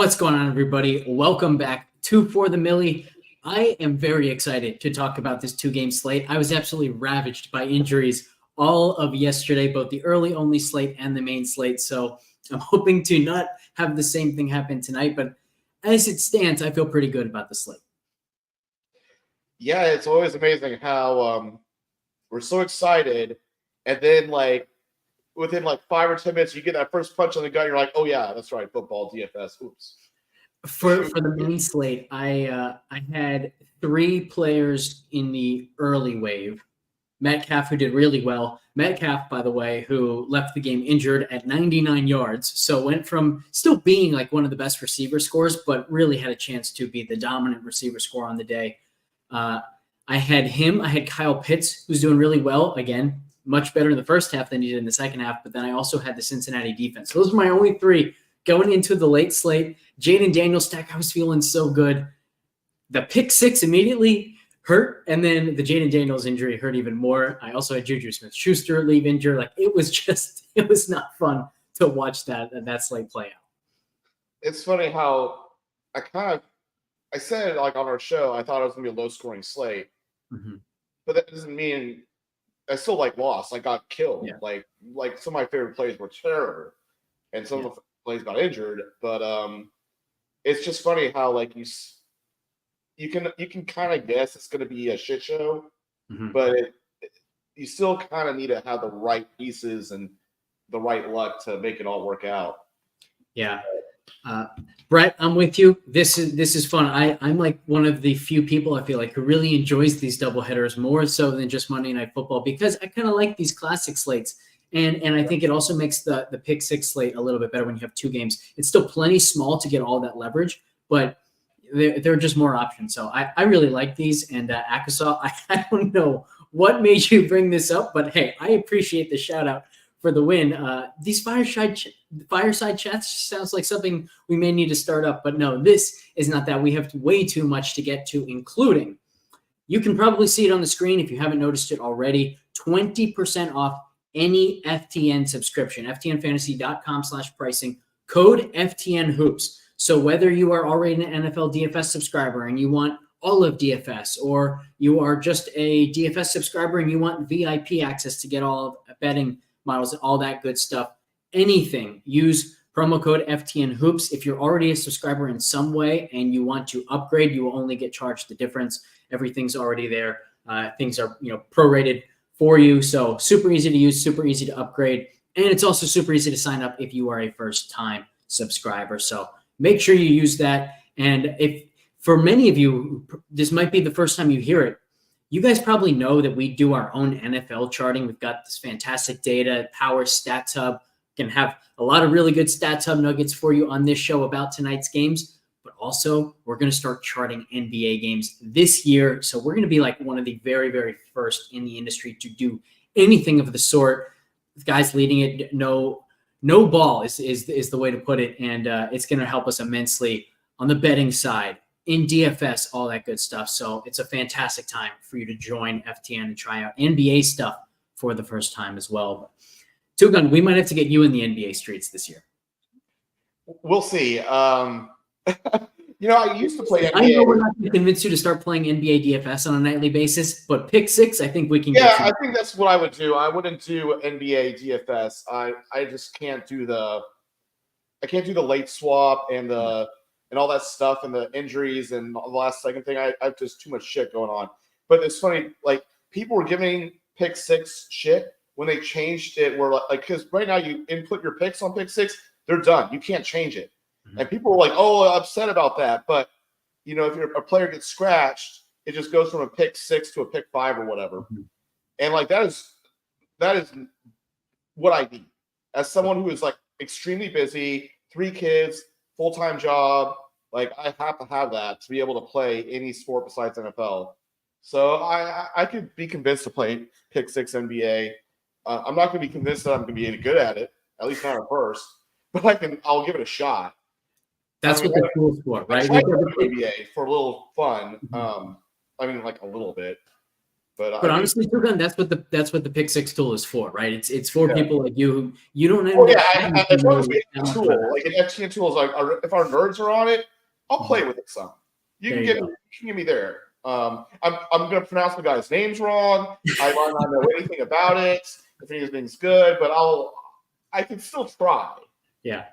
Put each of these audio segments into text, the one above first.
What's going on, everybody? Welcome back to For the Millie. I am very excited to talk about this two-game slate. I was absolutely ravaged by injuries all of yesterday, both the early-only slate and the main slate. So I'm hoping to not have the same thing happen tonight. But as it stands, I feel pretty good about the slate. Yeah, it's always amazing how we're so excited, and then within 5 or 10 minutes, you get that first punch on the gut. You're like, oh yeah, that's right, football, DFS. Oops. For the main slate, I had three players in the early wave. Metcalf, who did really well. Metcalf, by the way, who left the game injured at 99 yards. So went from still being like one of the best receiver scores, but really had a chance to be the dominant receiver score on the day. I had him. I had Kyle Pitts, who's doing really well. Again, much better in the first half than he did in the second half. But then I also had the Cincinnati defense. So those are my only three going into the late slate. Jaden Daniels stack, I was feeling so good. The pick six immediately hurt, and then the Jaden Daniels injury hurt even more. I also had Juju Smith-Schuster leave injured. It was not fun to watch that slate play out. It's funny how I said on our show, I thought it was going to be a low-scoring slate. Mm-hmm. But that doesn't mean I still lost. I got killed. Yeah. Like some of my favorite plays were terror, and some of the plays got injured. But it's just funny how you can kind of guess it's going to be a shit show, mm-hmm. but you still kind of need to have the right pieces and the right luck to make it all work out. Yeah. Brett, I'm with you. This is fun. I'm like one of the few people I feel like who really enjoys these doubleheaders more so than just Monday Night Football, because I kind of like these classic slates. And I think it also makes the pick six slate a little bit better when you have two games. It's still plenty small to get all that leverage, but there are just more options. So I really like these. And Akasaw, I don't know what made you bring this up, but hey, I appreciate the shout out for the win. These fireside chats sounds like something we may need to start up, but no, this is not that. We have way too much to get to, including, you can probably see it on the screen if you haven't noticed it already, 20% off any FTN subscription, ftnfantasy.com/pricing, code FTN hoops. So whether you are already an NFL DFS subscriber and you want all of DFS, or you are just a DFS subscriber and you want VIP access to get all of betting models, all that good stuff, anything, use promo code FTN hoops. If you're already a subscriber in some way and you want to upgrade, you will only get charged the difference. Everything's already there. Things are prorated for you. So super easy to use, super easy to upgrade. And it's also super easy to sign up if you are a first time subscriber. So make sure you use that. And if for many of you, this might be the first time you hear it, you guys probably know that we do our own NFL charting. We've got this fantastic data, Power Stats Hub. Can have a lot of really good Stats Hub nuggets for you on this show about tonight's games. But also, we're going to start charting NBA games this year. So we're going to be like one of the very, very first in the industry to do anything of the sort. The guys leading it, no ball is the way to put it. And it's going to help us immensely on the betting side, in DFS, all that good stuff. So it's a fantastic time for you to join FTN and try out NBA stuff for the first time as well. TwoGun, we might have to get you in the NBA streets this year. We'll see. I used to play NBA. I know we're not going to convince you to start playing NBA DFS on a nightly basis, but pick six, I think we can get you. Yeah, I think that's what I would do. I wouldn't do NBA DFS. I just can't do the late swap and all that stuff and the injuries and the last second thing. I have just too much shit going on. But it's funny, people were giving pick six shit when they changed it, where because right now you input your picks on pick six, they're done. You can't change it. Mm-hmm. And people were like, oh, upset about that. But if a player gets scratched, it just goes from a pick six to a pick five or whatever. Mm-hmm. And that is what I need as someone who is extremely busy, 3 kids, full-time job. I have to have that to be able to play any sport besides NFL. So I could be convinced to play pick six NBA. I'm not going to be convinced that I'm going to be any good at it, at least not at first. But I'll give it a shot. That's what the tool's for, right? I tried NBA for a little fun. A little bit. But honestly, TwoGun, that's what the pick six tool is for, right? It's for people like you who you don't end up. As long as we have a tool, like an FTN tool is like, if our nerds are on it, I'll play with it some. You can give me there. I'm going to pronounce the guy's names wrong. I might not know anything about it. If anything's good, but I can still try. Yeah.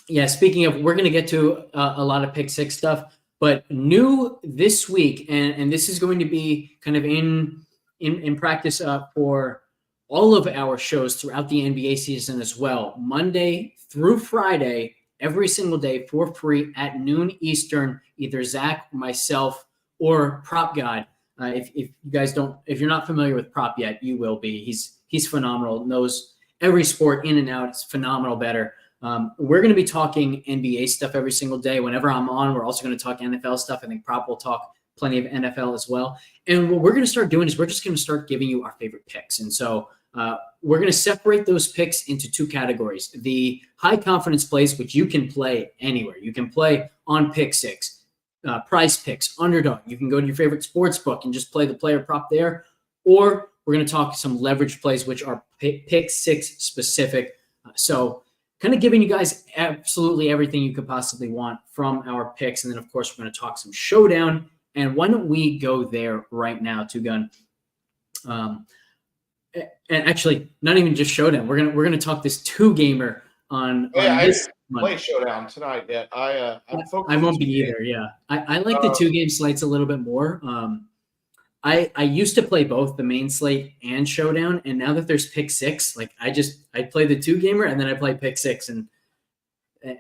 Yeah. Speaking of, we're going to get to a lot of pick six stuff. But new this week, and this is going to be kind of in practice for all of our shows throughout the NBA season as well. Monday through Friday, every single day for free at noon Eastern, either Zach, myself, or Prop God. If you guys if you're not familiar with Prop yet, you will be. He's phenomenal, knows every sport in and out. It's phenomenal better. We're going to be talking NBA stuff every single day. Whenever I'm on, we're also going to talk NFL stuff. I think Prop will talk plenty of NFL as well. And what we're going to start doing is we're just going to start giving you our favorite picks. And so we're going to separate those picks into two categories. The high confidence plays, which you can play anywhere. You can play on pick six, price picks, underdog. You can go to your favorite sports book and just play the player prop there. Or we're going to talk some leverage plays, which are pick six specific. So kind of giving you guys absolutely everything you could possibly want from our picks. And then, of course, we're going to talk some showdown. And why don't we go there right now, TwoGun? And actually, not even just showdown. We're gonna talk this two-gamer on this Monday. Play showdown tonight yet. I won't be either. Yeah, I like the two-game slates a little bit more. I used to play both the main slate and showdown, and now that there's pick six, like I play the two gamer and then I play pick six, and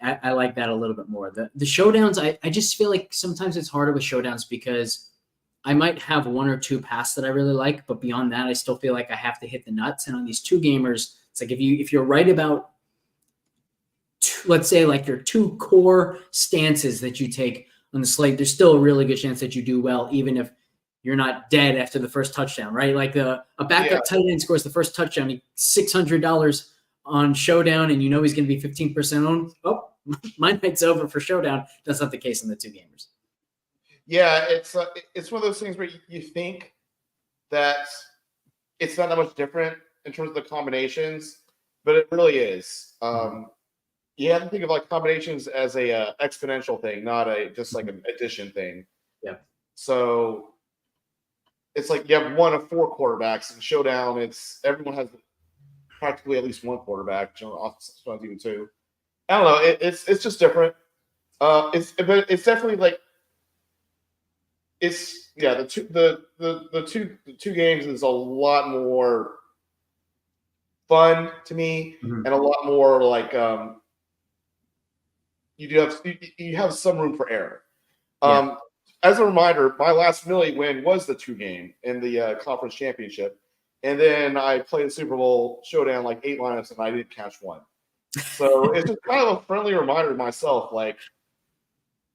I like that a little bit more. The showdowns, I just feel like sometimes it's harder with showdowns because I might have one or two pass that I really like, but beyond that, I still feel like I have to hit the nuts. And on these two gamers, it's like if you're right about let's say like your two core stances that you take on the slate, there's still a really good chance that you do well, even if you're not dead after the first touchdown, right? Like a backup tight end scores the first touchdown, $600 on showdown, and you know he's going to be 15% on. Oh, my night's over for showdown. That's not the case in the two gamers. Yeah, it's one of those things where you think that it's not that much different in terms of the combinations, but it really is. You have to think of like combinations as a exponential thing, not just like an addition thing. Yeah. So it's like you have one of four quarterbacks in showdown. Everyone has practically at least one quarterback. Sometimes even two. I don't know. It's just different. It's definitely like the two games is a lot more fun to me, and a lot more like you have some room for error. As a reminder, my last Millie win was the two game in the conference championship, and then I played the Super Bowl showdown like 8 lineups and I didn't catch one. So it's just kind of a friendly reminder to myself, like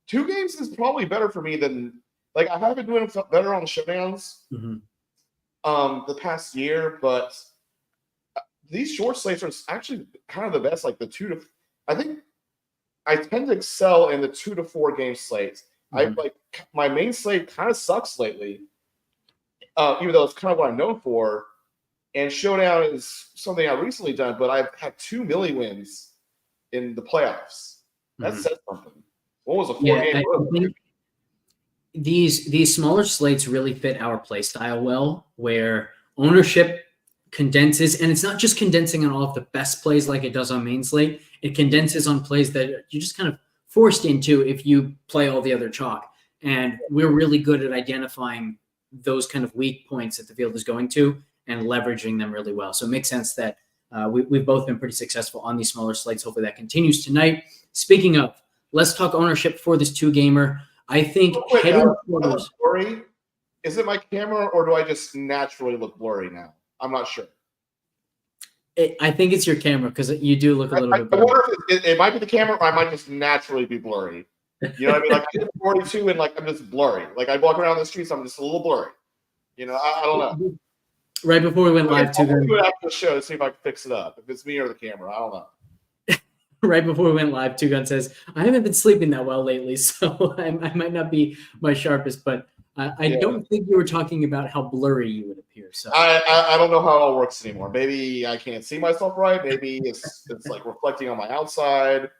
two games is probably better for me than like I have been doing better on the showdowns the past year, but these short slates are actually kind of the best. Like I think I tend to excel in the 2 to 4 game slates. I like my main slate kind of sucks lately, even though it's kind of what I'm known for. And showdown is something I've recently done, but I've had 2 milli wins in the playoffs. That says something. What was a 4-game run? These smaller slates really fit our play style well, where ownership condenses, and it's not just condensing on all of the best plays like it does on main slate. It condenses on plays that you just kind of forced into if you play all the other chalk. And we're really good at identifying those kind of weak points that the field is going to and leveraging them really well. So it makes sense that we've both been pretty successful on these smaller slates. Hopefully that continues tonight. Speaking of, let's talk ownership for this two gamer. I think blurry. Is it my camera or do I just naturally look blurry now? I'm not sure. I think it's your camera because you do look a little bit blurry. I wonder if it might be the camera or I might just naturally be blurry. You know what I mean? Like I hit 42 and like I'm just blurry. Like I walk around the streets, I'm just a little blurry. You know, I don't know. Right before we went live, I'll do it after the show to see if I can fix it up. If it's me or the camera, I don't know. Right before we went live, TwoGun says, I haven't been sleeping that well lately, so I might not be my sharpest, but I don't think you were talking about how blurry you would appear. So I don't know how it all works anymore. Maybe I can't see myself right. Maybe it's like reflecting on my outside.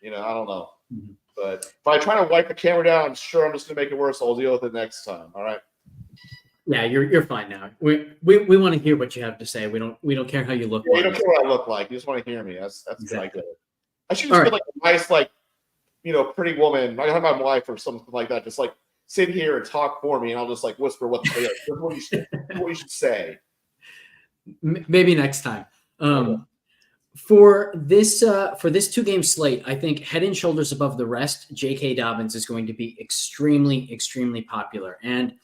I don't know. Mhm. But if I try to wipe the camera down, I'm sure I'm just gonna make it worse. I'll deal with it next time. All right. Yeah, you're fine now. We want to hear what you have to say. We don't care how you look. Yeah, you don't care what I look like. You just want to hear me. That's Exactly. good. I should just be like a nice, like, pretty woman. I have my wife or something like that. Just like sit here and talk for me, and I'll just like whisper what you should say. Maybe next time. For this 2-game slate, I think head and shoulders above the rest, J.K. Dobbins is going to be extremely, extremely popular. And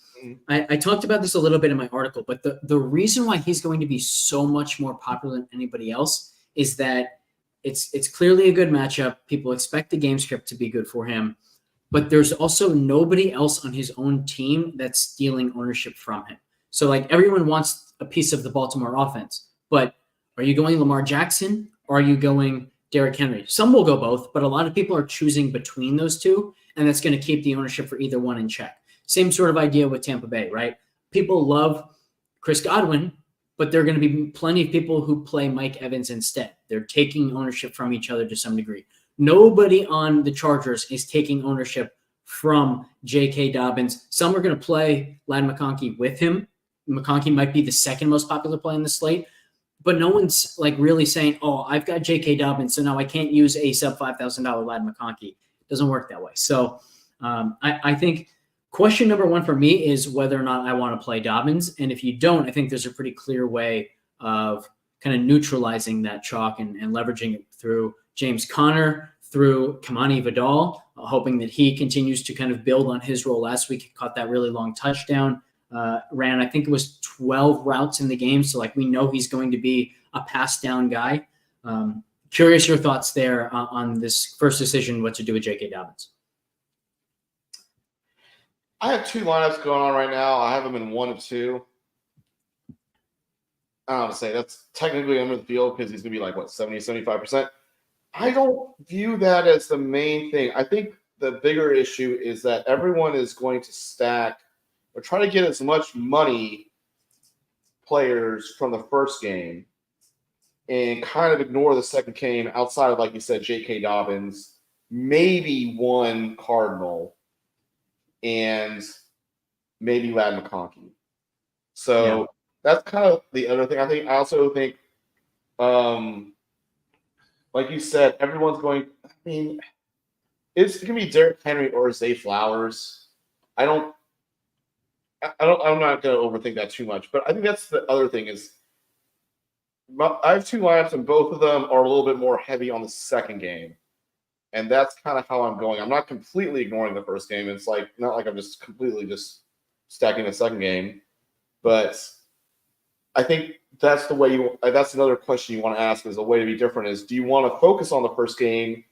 I talked about this a little bit in my article, but the reason why he's going to be so much more popular than anybody else is that it's clearly a good matchup. People expect the game script to be good for him, but there's also nobody else on his own team that's stealing ownership from him. So like everyone wants a piece of the Baltimore offense, but are you going Lamar Jackson or are you going Derrick Henry? Some will go both, but a lot of people are choosing between those two, and that's going to keep the ownership for either one in check. Same sort of idea with Tampa Bay, right? People love Chris Godwin, but there are going to be plenty of people who play Mike Evans instead. They're taking ownership from each other to some degree. Nobody on the Chargers is taking ownership from J.K. Dobbins. Some are going to play Ladd McConkey with him. McConkey might be the second most popular play in the slate, but no one's like really saying, oh, I've got J.K. Dobbins, so now I can't use a sub $5,000 Ladd McConkey. It doesn't work that way. So I think question number one for me is whether or not I want to play Dobbins. And if you don't, I think there's a pretty clear way of kind of neutralizing that chalk and leveraging it through James Conner, through Kamani Vidal, hoping that he continues to kind of build on his role. Last week, he caught that really long touchdown, ran, I think it was 12 routes in the game. So like we know he's going to be a pass down guy. Curious your thoughts there on this first decision, what to do with J.K. Dobbins. I have two lineups going on right now. I have them in 1 of 2. I don't know how to say that's technically under the field because he's going to be like, 70, 75%. I don't view that as the main thing. I think the bigger issue is that everyone is going to stack or try to get as much money players from the first game and kind of ignore the second game outside of, like you said, J.K. Dobbins, maybe one Cardinal, and maybe Ladd McConkey. So that's kind of the other thing. I also think, like you said, everyone's going. I mean, it's going to be Derrick Henry or Zay Flowers. I'm not going to overthink that too much, but I think that's the other thing is I have 2 lineups and both of them are a little bit more heavy on the second game. And that's kind of how I'm going. I'm not completely ignoring the first game. It's like not like I'm just completely just stacking the second game, but I think that's the way that's another question you want to ask is a way to be different is do you want to focus on the first game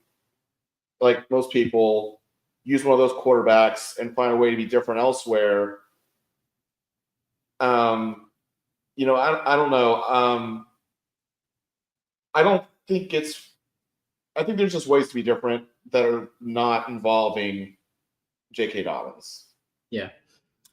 like most people, use one of those quarterbacks and find a way to be different elsewhere? I don't know. I think there's just ways to be different that are not involving J.K. Dobbins. Yeah.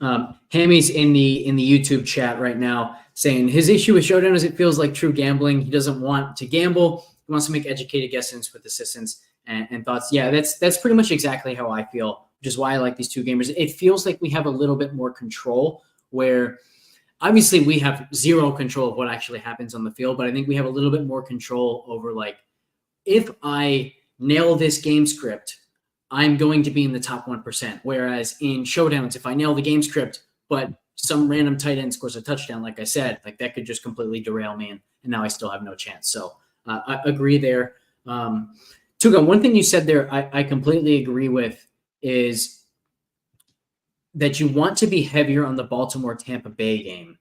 Hammy's in the YouTube chat right now saying his issue with Showdown is it feels like true gambling. He doesn't want to gamble. He wants to make educated guesses with assistance and thoughts. Yeah, that's pretty much exactly how I feel, which is why I like these 2 gamers. It feels like we have a little bit more control where obviously we have zero control of what actually happens on the field, but I think we have a little bit more control over like, if I nail this game script, I'm going to be in the top 1%. Whereas in showdowns, if I nail the game script, but some random tight end scores a touchdown, like I said, like that could just completely derail me. And now I still have no chance. So I agree there. TwoGun, one thing you said there, I completely agree with is that you want to be heavier on the Baltimore-Tampa Bay game.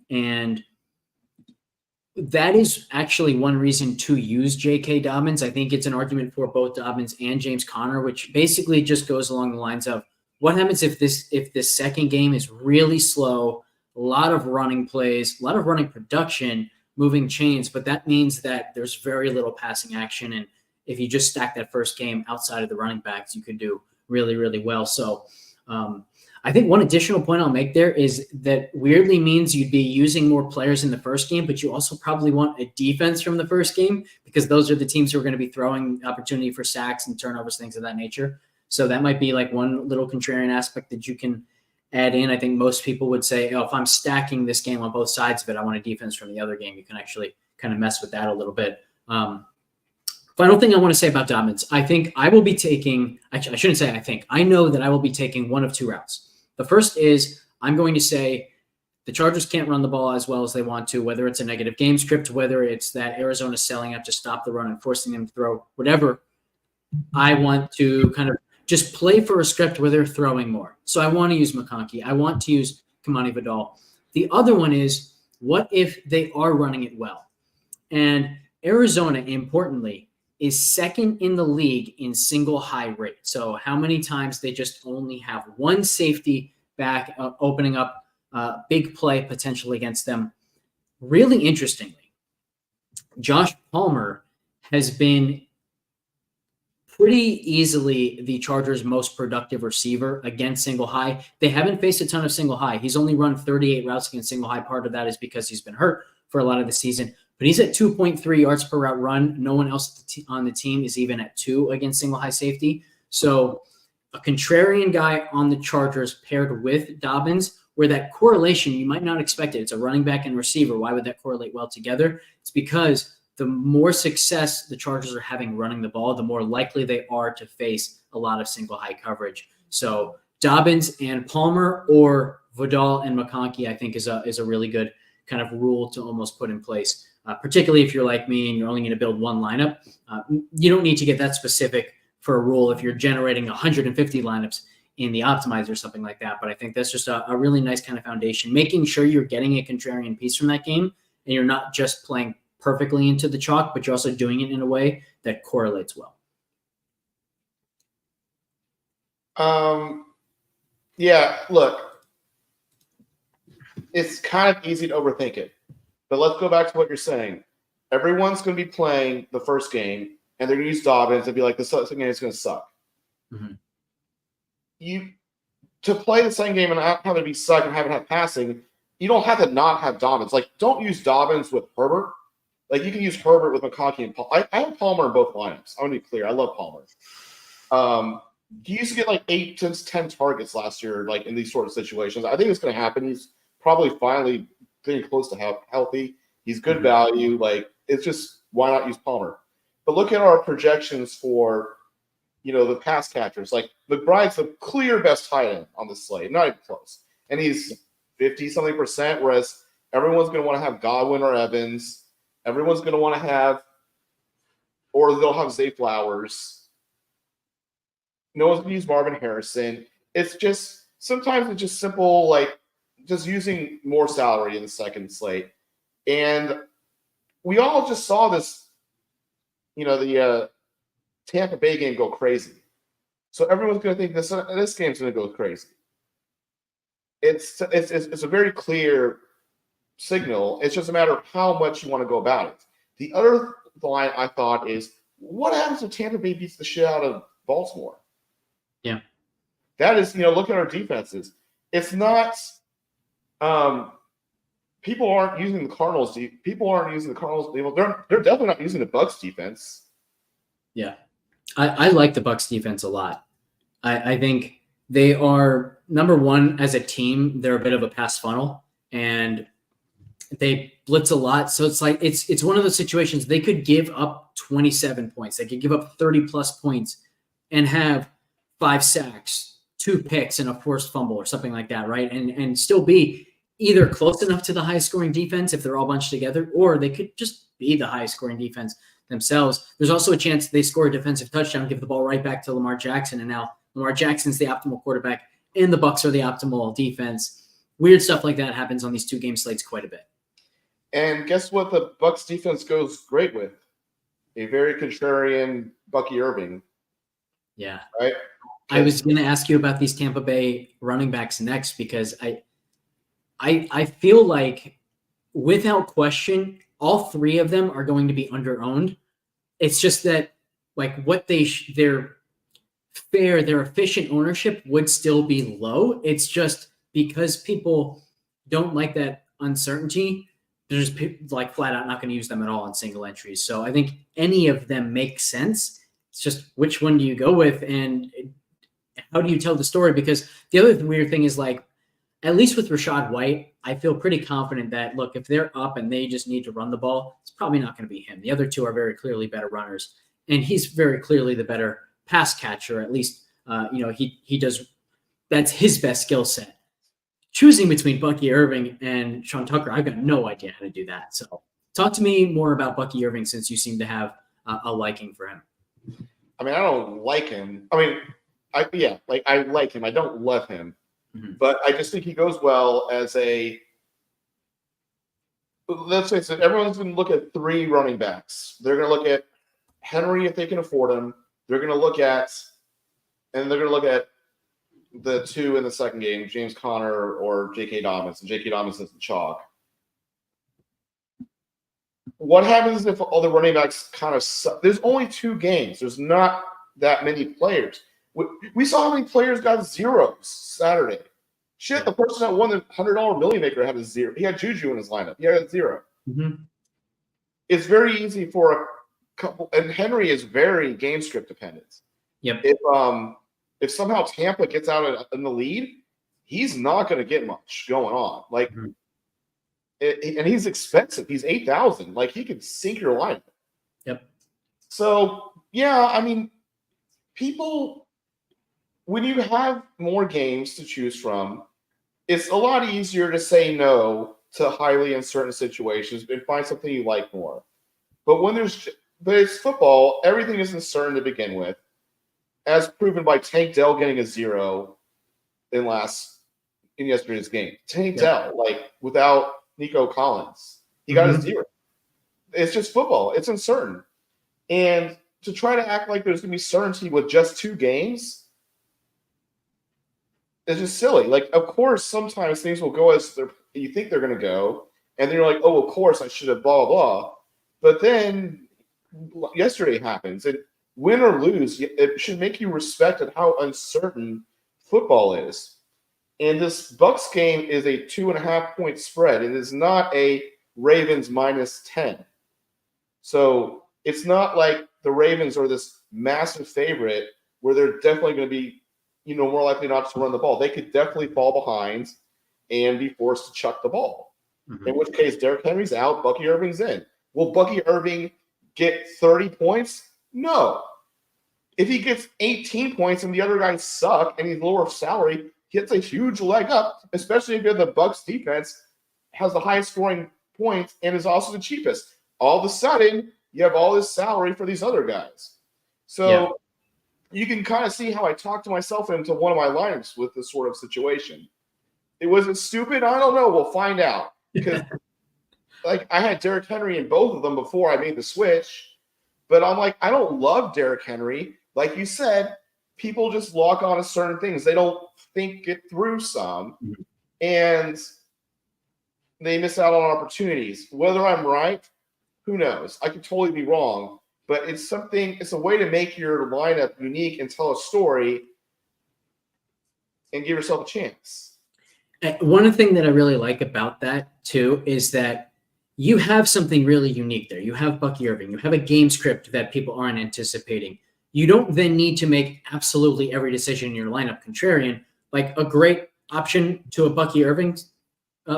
And that is actually one reason to use J.K. Dobbins. I think it's an argument for both Dobbins and James Conner, which basically just goes along the lines of what happens if this second game is really slow, a lot of running plays, a lot of running production, moving chains, but that means that there's very little passing action. And if you just stack that first game outside of the running backs, you could do really, really well. So I think one additional point I'll make there is that weirdly means you'd be using more players in the first game, but you also probably want a defense from the first game because those are the teams who are going to be throwing opportunity for sacks and turnovers, things of that nature. So that might be like one little contrarian aspect that you can add in. I think most people would say, oh, if I'm stacking this game on both sides of it, I want a defense from the other game. You can actually kind of mess with that a little bit. Final thing I want to say about Dobbins, I think I will be taking, actually, I shouldn't say I think, I know that I will be taking one of two routes. The first is I'm going to say the Chargers can't run the ball as well as they want to, whether it's a negative game script, whether it's that Arizona's selling up to stop the run and forcing them to throw, whatever. I want to kind of just play for a script where they're throwing more. So I want to use McConkey. I want to use Kamani Vidal. The other one is, what if they are running it well? And Arizona, importantly, is second in the league in single high rate. So how many times they just only have one safety back opening up big play potentially against them. Really interestingly, Josh Palmer has been pretty easily the Chargers' most productive receiver against single high. They haven't faced a ton of single high. He's only run 38 routes against single high. Part of that is because he's been hurt for a lot of the season. But he's at 2.3 yards per route run. No one else on the team is even at 2 against single high safety. So a contrarian guy on the Chargers paired with Dobbins, where that correlation, you might not expect it. It's a running back and receiver. Why would that correlate well together? It's because the more success the Chargers are having running the ball, the more likely they are to face a lot of single high coverage. So Dobbins and Palmer, or Vidal and McConkey, I think is a really good kind of rule to almost put in place. Particularly if you're like me and you're only going to build one lineup. You don't need to get that specific for a rule if you're generating 150 lineups in the optimizer or something like that. But I think that's just a really nice kind of foundation, making sure you're getting a contrarian piece from that game and you're not just playing perfectly into the chalk, but you're also doing it in a way that correlates well. Yeah, look, it's kind of easy to overthink it. But let's go back to what you're saying. Everyone's going to be playing the first game, and they're going to use Dobbins and be like, the second game is going to suck. Mm-hmm. To play the second game and not have it be suck and have it have passing, you don't have to not have Dobbins. Like, don't use Dobbins with Herbert. Like, you can use Herbert with McConkey and Palmer. I have Palmer in both lineups. I want to be clear. I love Palmer. He used to get like 8 to 10 targets last year, like in these sort of situations. I think it's going to happen. He's probably finally getting close to healthy. He's good value. Like, it's just, why not use Palmer? But look at our projections for, the pass catchers. Like, McBride's the clear best tight end on the slate, not even close. And he's 50-something%, whereas everyone's going to want to have Godwin or Evans. Everyone's going to want to have, or they'll have Zay Flowers. No one's going to use Marvin Harrison. It's just, sometimes it's just simple, like, just using more salary in the second slate. And we all just saw this, the Tampa Bay game go crazy. So everyone's going to think this game's going to go crazy. It's a very clear signal. It's just a matter of how much you want to go about it. The other line I thought is, what happens if Tampa Bay beats the shit out of Baltimore? Yeah. That is, look at our defenses. It's not people aren't using the Cardinals. People aren't using the Cardinals. They're definitely not using the Bucs defense. Yeah, I like the Bucs defense a lot. I think they are, number one, as a team, they're a bit of a pass funnel, and they blitz a lot. So it's like it's one of those situations they could give up 27 points. They could give up 30+ points and have 5 sacks, 2 picks, and a forced fumble or something like that, right? And still be either close enough to the highest scoring defense if they're all bunched together, or they could just be the highest scoring defense themselves. There's also a chance they score a defensive touchdown, give the ball right back to Lamar Jackson, and now Lamar Jackson's the optimal quarterback and the Bucs are the optimal defense. Weird stuff like that happens on these 2 game slates quite a bit. And guess what the Bucs defense goes great with? A very contrarian Bucky Irving. Yeah. Right? I was going to ask you about these Tampa Bay running backs next, because I feel like, without question, all 3 of them are going to be under-owned. It's just that, like, what their fair, their efficient ownership would still be low. It's just because people don't like that uncertainty, they're just like flat out not going to use them at all in single entries. So I think any of them make sense. It's just which one do you go with and how do you tell the story? Because the other weird thing is like, at least with Rachaad White, I feel pretty confident that, look, if they're up and they just need to run the ball, it's probably not going to be him. The other two are very clearly better runners, and he's very clearly the better pass catcher. At least, he does. That's his best skill set. Choosing between Bucky Irving and Sean Tucker, I've got no idea how to do that. So talk to me more about Bucky Irving since you seem to have a liking for him. I mean, I don't like him. I mean, I like him. I don't love him. But I just think he goes well as let's face it, everyone's going to look at 3 running backs. They're going to look at Henry if they can afford him. They're going to look at the 2 in the second game, James Conner or J.K. Dobbins, and J.K. Dobbins is the chalk. What happens if all the running backs kind of suck? There's only 2 games. There's not that many players. We saw how many players got zeros Saturday. Shit, the person that won the $100 Million Maker had a 0. He had Juju in his lineup. He had a 0. Mm-hmm. It's very easy for a couple, and Henry is very game script dependent. Yep. If somehow Tampa gets out in the lead, he's not going to get much going on. Like, and he's expensive. He's $8,000. Like, he could sink your lineup. Yep. So yeah, I mean, people. When you have more games to choose from, it's a lot easier to say no to highly uncertain situations and find something you like more. But it's football, everything is uncertain to begin with, as proven by Tank Dell getting a 0 in yesterday's game. Tank Dell, like without Nico Collins, he got a 0. It's just football. It's uncertain. And to try to act like there's going to be certainty with just 2 games, it's just silly. Like, of course, sometimes things will go as you think they're going to go, and then you're like, oh, of course, I should have blah, blah, blah. But then yesterday happens, and win or lose, it should make you respect at how uncertain football is. And this Bucs game is a 2.5-point spread. It is not a Ravens -10. So it's not like the Ravens are this massive favorite where they're definitely going to be more likely not to run the ball. They could definitely fall behind and be forced to chuck the ball. In which case, Derrick Henry's out, Bucky Irving's in. Will Bucky Irving get 30 points? No. If he gets 18 points and the other guys suck and he's lower salary, he gets a huge leg up, especially if the Bucs defense has the highest scoring points and is also the cheapest. All of a sudden, you have all this salary for these other guys. So you can kind of see how I talked myself into one of my lineups with this sort of situation. Was it stupid? I don't know. We'll find out. Because like I had Derrick Henry in both of them before I made the switch. But I'm like, I don't love Derrick Henry. Like you said, people just lock on to certain things. They don't think it through some. And they miss out on opportunities. Whether I'm right, who knows? I could totally be wrong. But it's a way to make your lineup unique and tell a story and give yourself a chance. One thing that I really like about that, too, is that you have something really unique there. You have Bucky Irving. You have a game script that people aren't anticipating. You don't then need to make absolutely every decision in your lineup contrarian. Like a great option to a Bucky Irving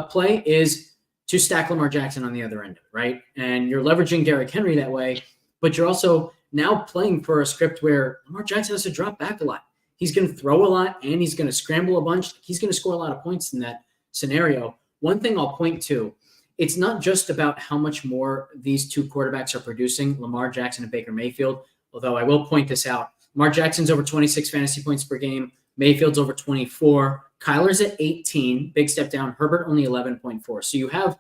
play is to stack Lamar Jackson on the other end, right? And you're leveraging Derrick Henry that way. But you're also now playing for a script where Lamar Jackson has to drop back a lot. He's going to throw a lot, and he's going to scramble a bunch. He's going to score a lot of points in that scenario. One thing I'll point to, it's not just about how much more these 2 quarterbacks are producing, Lamar Jackson and Baker Mayfield, although I will point this out. Lamar Jackson's over 26 fantasy points per game. Mayfield's over 24. Kyler's at 18. Big step down. Herbert only 11.4. So you have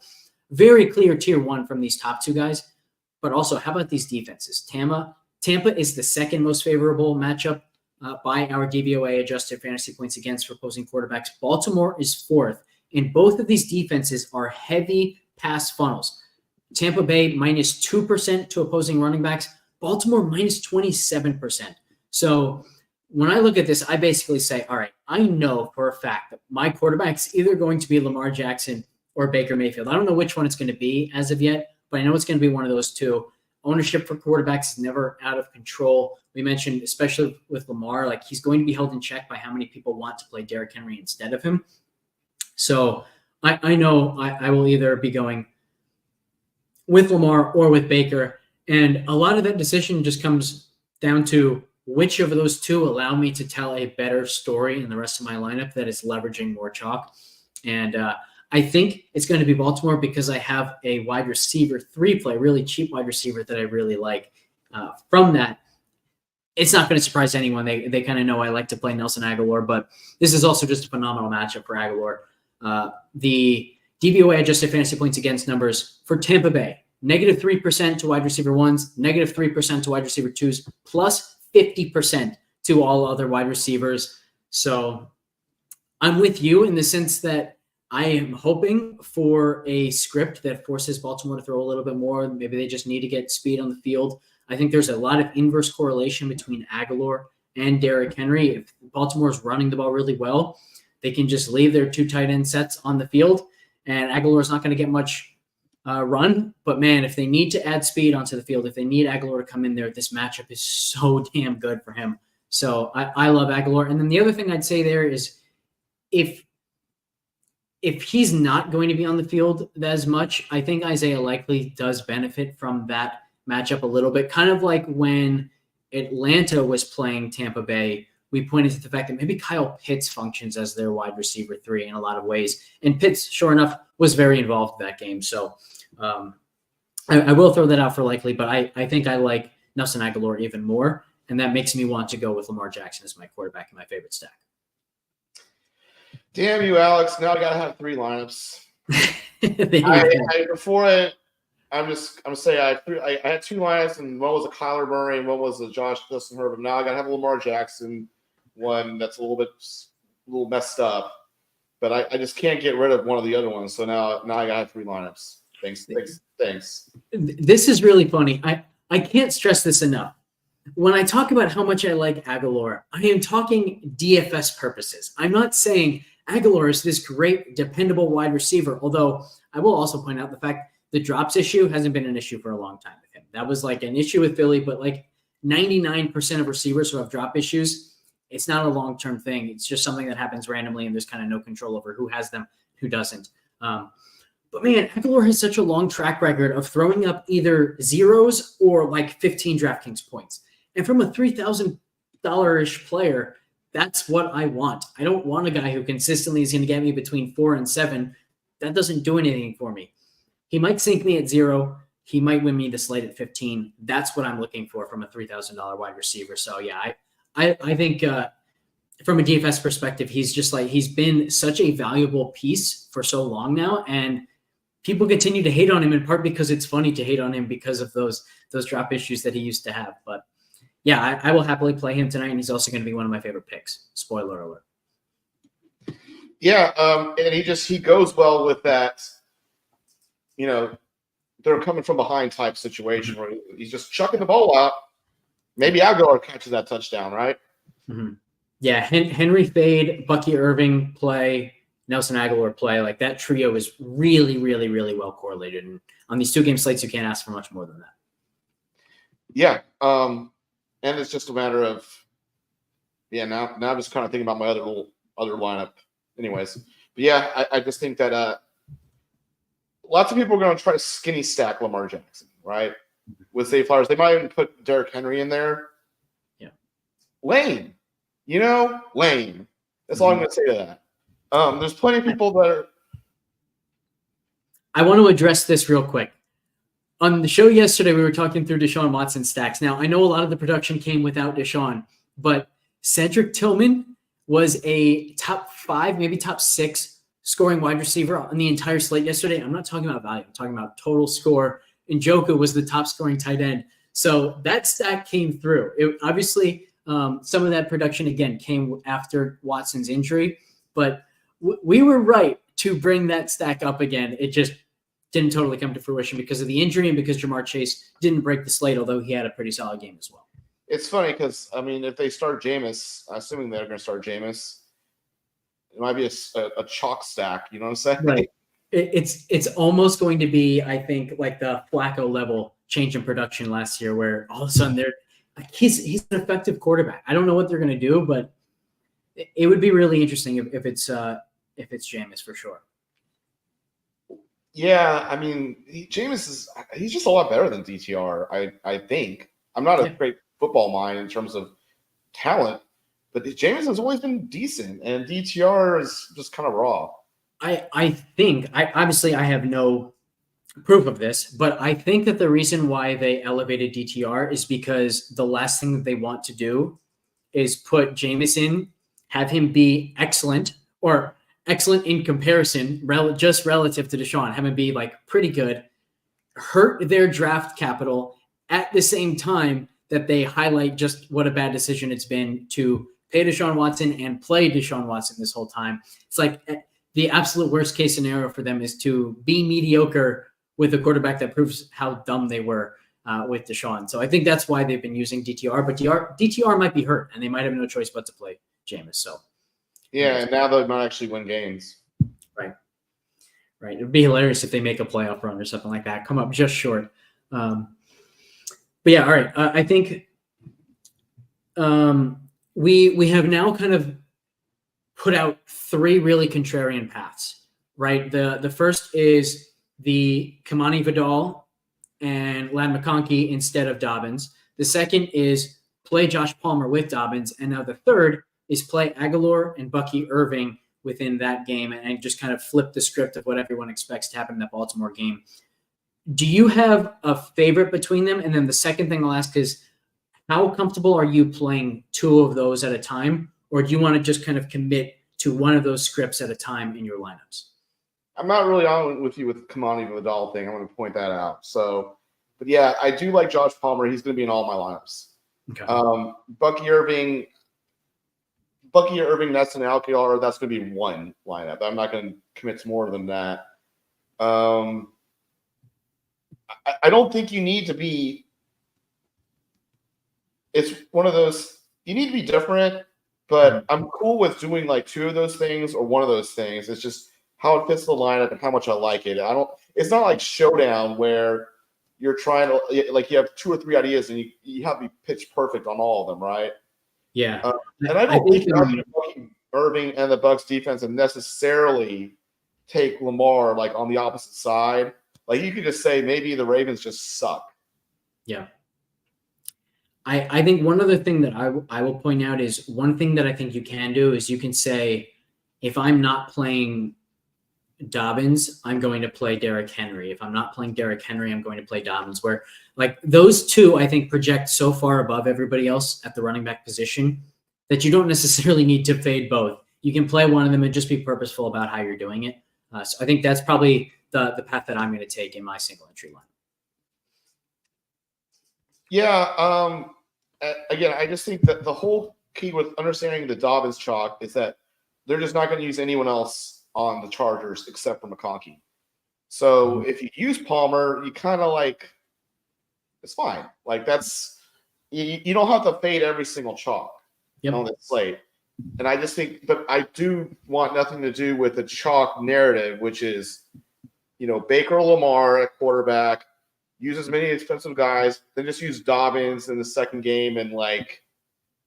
very clear tier 1 from these top 2 guys. But also, how about these defenses? Tampa is the second most favorable matchup by our DVOA adjusted fantasy points against for opposing quarterbacks. Baltimore is 4th. And both of these defenses are heavy pass funnels. Tampa Bay -2% to opposing running backs. Baltimore -27%. So when I look at this, I basically say, all right, I know for a fact that my quarterback's either going to be Lamar Jackson or Baker Mayfield. I don't know which one it's going to be as of yet, but I know it's going to be one of those two. Ownership for quarterbacks is never out of control. We mentioned, especially with Lamar, like he's going to be held in check by how many people want to play Derrick Henry instead of him. So I know I will either be going with Lamar or with Baker. And a lot of that decision just comes down to which of those two allow me to tell a better story in the rest of my lineup that is leveraging more chalk. And I think it's going to be Baltimore because I have a wide receiver 3 play, really cheap wide receiver that I really like. From that, it's not going to surprise anyone. They kind of know I like to play Nelson Aguilar, but this is also just a phenomenal matchup for Aguilar. The DVOA adjusted fantasy points against numbers for Tampa Bay, -3% to wide receiver 1s, -3% to wide receiver 2s, plus 50% to all other wide receivers. So I'm with you in the sense that I am hoping for a script that forces Baltimore to throw a little bit more. Maybe they just need to get speed on the field. I think there's a lot of inverse correlation between Aguilar and Derrick Henry. If Baltimore's running the ball really well, they can just leave their 2 tight end sets on the field, and Aguilar's not going to get much run. But, man, if they need to add speed onto the field, if they need Aguilar to come in there, this matchup is so damn good for him. So I love Aguilar. And then the other thing I'd say there is if he's not going to be on the field as much, I think Isaiah likely does benefit from that matchup a little bit. Kind of like when Atlanta was playing Tampa Bay, we pointed to the fact that maybe Kyle Pitts functions as their wide receiver 3 in a lot of ways. And Pitts, sure enough, was very involved in that game. So I will throw that out for likely, but I think I like Nelson Aguilar even more. And that makes me want to go with Lamar Jackson as my quarterback in my favorite stack. Damn you, Alex. Now I got to have 3 lineups. I'm gonna say I had 2 lineups, and one was a Kyler Murray and one was a Justin Herbert. Now I got to have a Lamar Jackson one that's a little messed up, but I just can't get rid of one of the other ones. So now I got to have 3 lineups. Thanks. This is really funny. I can't stress this enough. When I talk about how much I like Aguilar, I am talking DFS purposes. I'm not saying Aguilar is this great, dependable wide receiver, although I will also point out the fact the drops issue hasn't been an issue for a long time with him. That was like an issue with Philly, but like 99% of receivers who have drop issues, it's not a long-term thing. It's just something that happens randomly, and there's kind of no control over who has them, who doesn't. But man, Aguilar has such a long track record of throwing up either zeros or like 15 DraftKings points. And from a $3,000-ish player, that's what I want. I don't want a guy who consistently is going to get me between 4 and 7. That doesn't do anything for me. He might sink me at 0. He might win me the slate at 15. That's what I'm looking for from a $3,000 wide receiver. So yeah, I think from a DFS perspective, he's been such a valuable piece for so long now, and people continue to hate on him in part because it's funny to hate on him because of those drop issues that he used to have. But yeah, I will happily play him tonight, and he's also going to be one of my favorite picks. Spoiler alert. Yeah, and he goes well with that. You know, they're coming from behind type situation where he's just chucking the ball out. Maybe Aguilar catches that touchdown, right? Mm-hmm. Yeah, Henry fade, Bucky Irving play, Nelson Aguilar play. Like that trio is really, really, really well correlated. And on these 2-game slates, you can't ask for much more than that. Yeah, and it's just a matter of now I'm just kind of thinking about my other lineup, anyways. But yeah, I just think that lots of people are going to try to skinny stack Lamar Jackson, right? With safe flyers. They might even put Derrick Henry in there. Yeah. Lame. Lame. That's all I'm going to say to that. There's plenty of people that are. I want to address this real quick. On the show yesterday, we were talking through Deshaun Watson stacks. Now, I know a lot of the production came without Deshaun, but Cedric Tillman was a top 5, maybe top 6 scoring wide receiver on the entire slate yesterday. I'm not talking about value. I'm talking about total score. And Njoku was the top scoring tight end. So that stack came through. Obviously, some of that production, again, came after Watson's injury. But we were right to bring that stack up again. It just didn't totally come to fruition because of the injury and because Jamar Chase didn't break the slate, although he had a pretty solid game as well. It's funny because I mean, if they start Jameis, assuming they're going to start Jameis, it might be a chalk stack. You know what I'm saying? Right. It's almost going to be, I think, like the Flacco level change in production last year, where all of a sudden he's an effective quarterback. I don't know what they're going to do, but it would be really interesting if it's Jameis for sure. Yeah, I mean, Jameis he's just a lot better than DTR. I think I'm not a great football mind in terms of talent, but Jameis has always been decent, and DTR is just kind of raw. I think obviously I have no proof of this, but I think that the reason why they elevated DTR is because the last thing that they want to do is put Jameis in, have him be excellent or excellent in comparison, just relative to Deshaun, have him be like pretty good, hurt their draft capital at the same time that they highlight just what a bad decision it's been to pay Deshaun Watson and play Deshaun Watson this whole time. It's like the absolute worst case scenario for them is to be mediocre with a quarterback that proves how dumb they were with Deshaun. So I think that's why they've been using DTR, but DTR might be hurt and they might have no choice but to play Jameis. So yeah, and now they might actually win games. Right. It'd be hilarious if they make a playoff run or something like that, come up just short. But yeah, all right. I think we have now kind of put out three really contrarian paths, right? The first is the Kamani Vidal and Lad McConkey instead of Dobbins. The second is play Josh Palmer with Dobbins. And now the third is play Aguilar and Bucky Irving within that game and just kind of flip the script of what everyone expects to happen in that Baltimore game. Do you have a favorite between them? And then the second thing I'll ask is, how comfortable are you playing two of those at a time? Or do you want to just kind of commit to one of those scripts at a time in your lineups? I'm not really on with you with the Kamani Vidal thing. I'm going to point that out. So, but yeah, I do like Josh Palmer. He's going to be in all my lineups. Okay. Bucky Irving, Ness, and Alcala, that's going to be one lineup. I'm not going to commit to more than that. I don't think you need to be – it's one of those – you need to be different, but I'm cool with doing like two of those things or one of those things. It's just how it fits the lineup and how much I like it. It's not like Showdown where you're trying to – like you have two or three ideas and you have to be pitch perfect on all of them, right? Yeah. And I don't think Bucky Irving and the Bucs defense would necessarily take Lamar like on the opposite side. Like you could just say maybe the Ravens just suck. Yeah. I think one other thing that I will point out is one thing that I think you can do is you can say, if I'm not playing Dobbins, I'm going to play Derrick Henry. If I'm not playing Derrick Henry, I'm going to play Dobbins, where like those two, I think, project so far above everybody else at the running back position that you don't necessarily need to fade both. You can play one of them and just be purposeful about how you're doing it. So I think that's probably the path that I'm going to take in my single entry line. Yeah. Again, I just think that the whole key with understanding the Dobbins chalk is that they're just not going to use anyone else on the Chargers except for McConkey. So if you use Palmer, you kind of like it's fine. Like that's you don't have to fade every single chalk on the slate. And I just think, but I do want nothing to do with the chalk narrative, which is, Baker or Lamar at quarterback, use as many expensive guys, then just use Dobbins in the second game and like,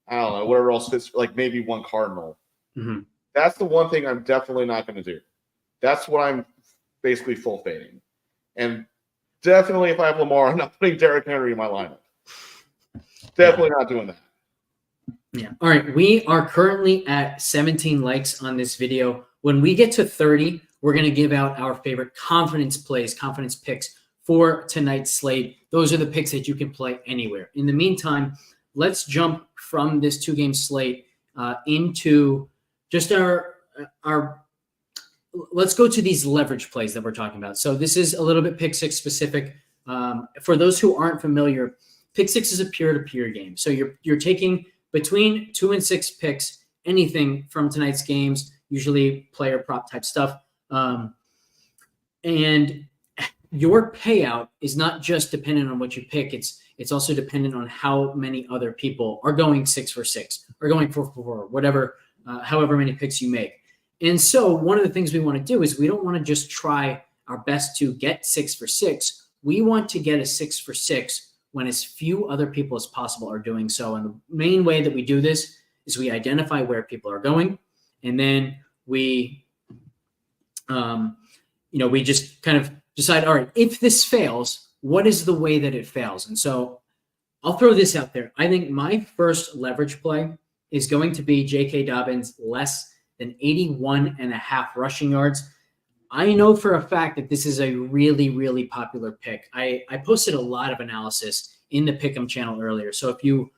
I don't know, whatever else fits, like maybe one Cardinal. Mm-hmm. That's the one thing I'm definitely not going to do. That's what I'm basically full fading. And definitely if I have Lamar, I'm not putting Derrick Henry in my lineup. Definitely not doing that. Yeah. All right. We are currently at 17 likes on this video. When we get to 30, we're going to give out our favorite confidence plays, confidence picks for tonight's slate. Those are the picks that you can play anywhere. In the meantime, let's jump from this 2-game slate into just our let's go to these leverage plays that we're talking about. So this is a little bit pick six specific. For those who aren't familiar, pick six is a peer-to-peer game. So you're taking between 2 and 6 picks, anything from tonight's games, usually player prop type stuff. And your payout is not just dependent on what you pick. It's also dependent on how many other people are going 6 for 6 or going 4 for 4, whatever, however many picks you make. And so one of the things we want to do is we don't want to just try our best to get 6 for 6. We want to get a 6 for 6 when as few other people as possible are doing so. And the main way that we do this is we identify where people are going, and then we, we just kind of decide, all right, if this fails, what is the way that it fails? And so I'll throw this out there. I think my first leverage play is going to be J.K. Dobbins less than 81.5 rushing yards. I know for a fact that this is a really, really popular pick. I posted a lot of analysis in the Pick'em channel earlier. So if you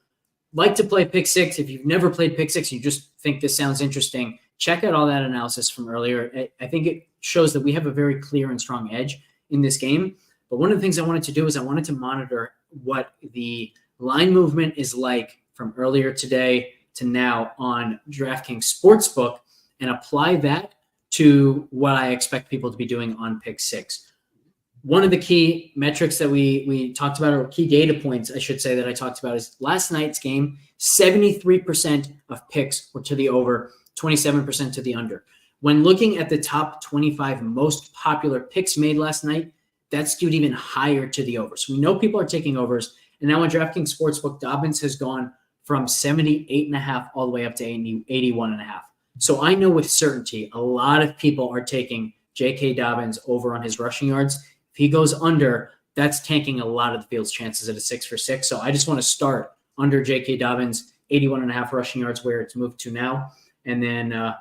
like to play Pick 6, if you've never played Pick 6, you just think this sounds interesting, check out all that analysis from earlier. I think it shows that we have a very clear and strong edge in this game. But one of the things I wanted to do is I wanted to monitor what the line movement is like from earlier today to now on DraftKings Sportsbook and apply that to what I expect people to be doing on Pick 6. One of the key metrics that we talked about, or key data points, I should say, that I talked about is last night's game, 73% of picks were to the over, 27% to the under. When looking at the top 25 most popular picks made last night, that skewed even higher to the over. So we know people are taking overs. And now on DraftKings Sportsbook, Dobbins has gone from 78.5 all the way up to 81.5. So I know with certainty a lot of people are taking J.K. Dobbins over on his rushing yards. If he goes under, that's tanking a lot of the field's chances at a 6 for 6. So I just want to start under J.K. Dobbins, 81.5 rushing yards where it's moved to now. And then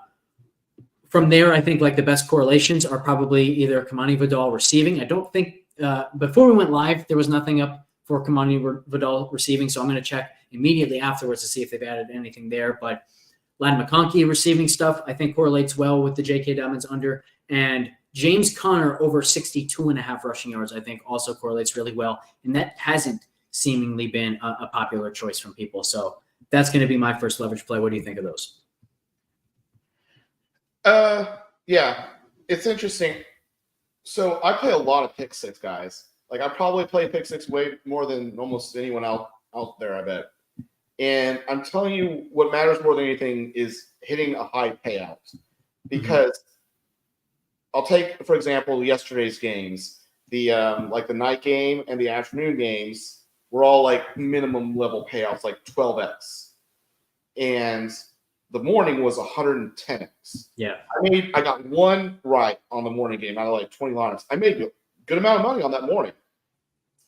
from there, I think like the best correlations are probably either Kamani Vidal receiving. I don't think before we went live, there was nothing up for Kamani Vidal receiving. So I'm going to check immediately afterwards to see if they've added anything there. But Ladd McConkey receiving stuff, I think correlates well with the J.K. Dobbins under. And James Conner over 62.5 rushing yards, I think also correlates really well. And that hasn't seemingly been a popular choice from people. So that's going to be my first leverage play. What do you think of those? Yeah, it's interesting. So I play a lot of Pick 6, guys. Like I probably play Pick 6 way more than almost anyone out there, I bet. And I'm telling you, what matters more than anything is hitting a high payout. Because I'll take, for example, yesterday's games. The like the night game and the afternoon games were all like minimum level payouts, like 12x. And the morning was 110x. Yeah. I got one right on the morning game out of like 20 lines. I made a good amount of money on that morning.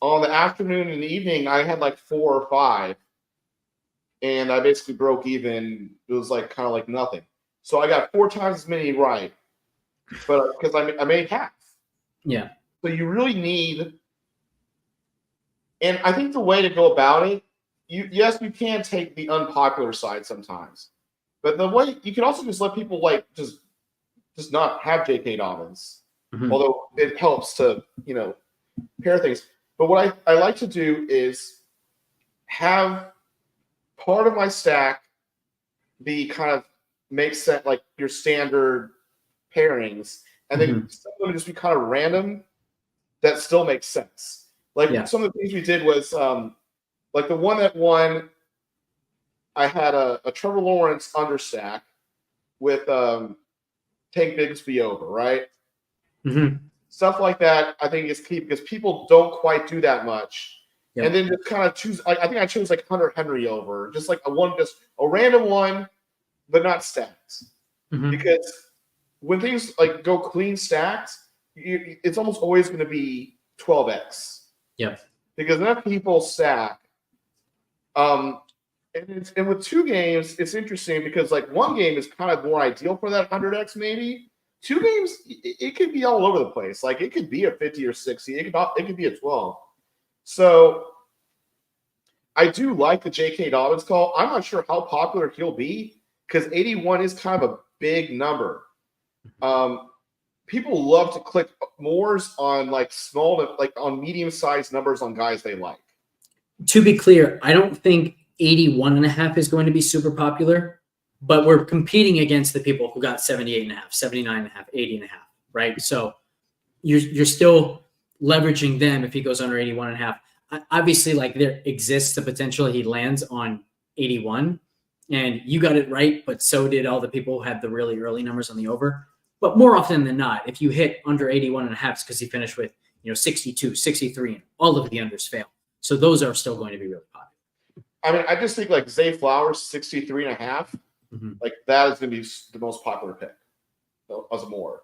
On the afternoon and the evening, I had like 4 or 5. And I basically broke even. It was like kind of like nothing. So I got 4 times as many right, but because I made half. Yeah. So you really need, and I think the way to go about it, yes, you can take the unpopular side sometimes, but the way you can also just let people like just not have J.K. Dobbins, although it helps to pair things. But what I like to do is have part of my stack be kind of makes sense, like your standard pairings, and then some of them just be kind of random that still makes sense. Like some of the things we did was like the one that won, I had a Trevor Lawrence understack with Tank Bigsby over, right? Stuff like that I think is key because people don't quite do that much. And then just kind of choose. I think I chose like Hunter Henry over, just like just a random one, but not stacked. Because when things like go clean stacked, it's almost always going to be 12x. Yeah. Because enough people stack. And with 2 games, it's interesting because like one game is kind of more ideal for that 100x maybe. 2 games, it could be all over the place. Like it could be a 50 or 60. It could be a 12. So I do like the J.K. Dobbins call. I'm not sure how popular he'll be because 81 is kind of a big number. People love to click mores on like on medium-sized numbers on guys they like. To be clear, I don't think 81.5 is going to be super popular, but we're competing against the people who got 78.5, 79.5, 80.5, right? So you're still leveraging them if he goes under 81.5. Obviously, like there exists the potential he lands on 81, and you got it right, but so did all the people who had the really early numbers on the over. But more often than not, if you hit under 81.5, it's because he finished with 62, 63, and all of the unders fail. So those are still going to be really popular. I mean, I just think like Zay Flowers 63.5, like that is going to be the most popular pick as a more.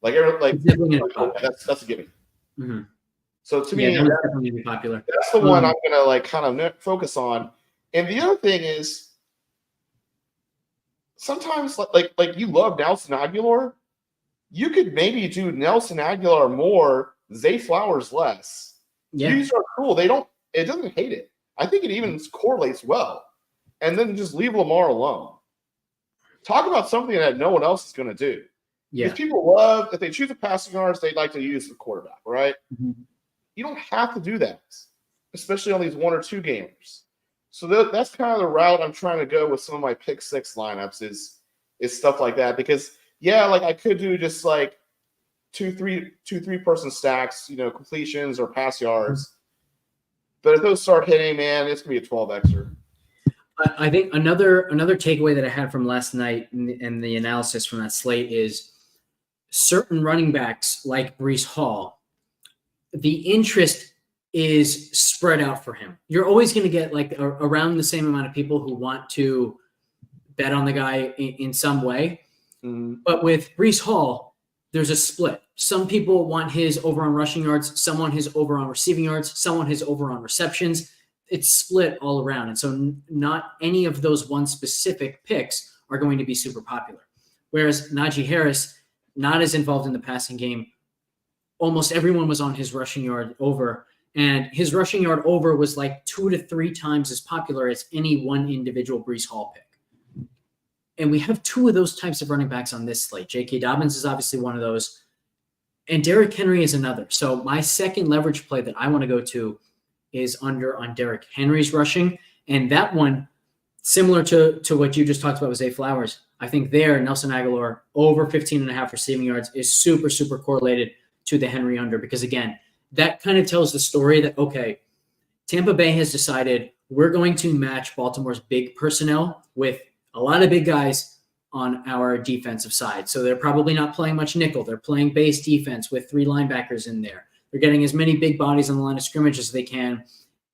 Like that's a gimme. Mm-hmm. So to me, that's definitely be popular. That's the one I'm gonna like kind of focus on. And the other thing is, sometimes like you love Nelson Aguilar, you could maybe do Nelson Aguilar more, Zay Flowers less. Yeah, these are cool. It doesn't hate it. I think it even correlates well. And then just leave Lamar alone. Talk about something that no one else is going to do. Yeah. Because people love, if they choose a passing yards, they'd like to use the quarterback, right? Mm-hmm. You don't have to do that, especially on these 1 or 2 gamers. So that's kind of the route I'm trying to go with some of my pick 6 lineups is stuff like that. Because, yeah, like I could do just like 2-3 person stacks, completions or pass yards. Mm-hmm. But if those start hitting, man, it's going to be a 12xer. I think another takeaway that I had from last night and the analysis from that slate is certain running backs like Breece Hall, the interest is spread out for him. You're always going to get like around the same amount of people who want to bet on the guy in some way. Mm-hmm. But with Breece Hall, there's a split. Some people want his over on rushing yards, some want his over on receiving yards, some want his over on receptions. It's split all around. And so not any of those one specific picks are going to be super popular. Whereas Najee Harris, not as involved in the passing game, almost everyone was on his rushing yard over. And his rushing yard over was like 2 to 3 times as popular as any one individual Breece Hall pick. And we have 2 of those types of running backs on this slate. J.K. Dobbins is obviously one of those. And Derrick Henry is another. So my second leverage play that I want to go to is under on Derrick Henry's rushing. And that one, similar to what you just talked about with Zay Flowers, I think there, Nelson Aguilar over 15.5 receiving yards is super, super correlated to the Henry under. Because again, that kind of tells the story that, okay, Tampa Bay has decided we're going to match Baltimore's big personnel with a lot of big guys on our defensive side. So they're probably not playing much nickel. They're playing base defense with 3 linebackers in there. They're getting as many big bodies on the line of scrimmage as they can.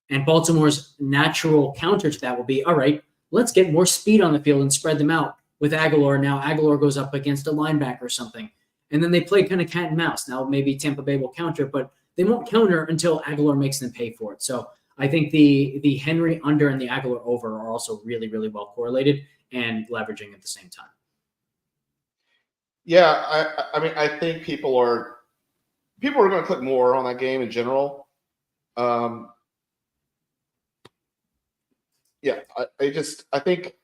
And Baltimore's natural counter to that will be, all right, let's get more speed on the field and spread them out with Aguilar. Now Aguilar goes up against a linebacker or something. And then they play kind of cat and mouse. Now maybe Tampa Bay will counter, but they won't counter until Aguilar makes them pay for it. So I think the Henry under and the Aguilar over are also really, really well correlated and leveraging at the same time. Yeah, I mean, I think people are going to click more on that game in general. Yeah, I think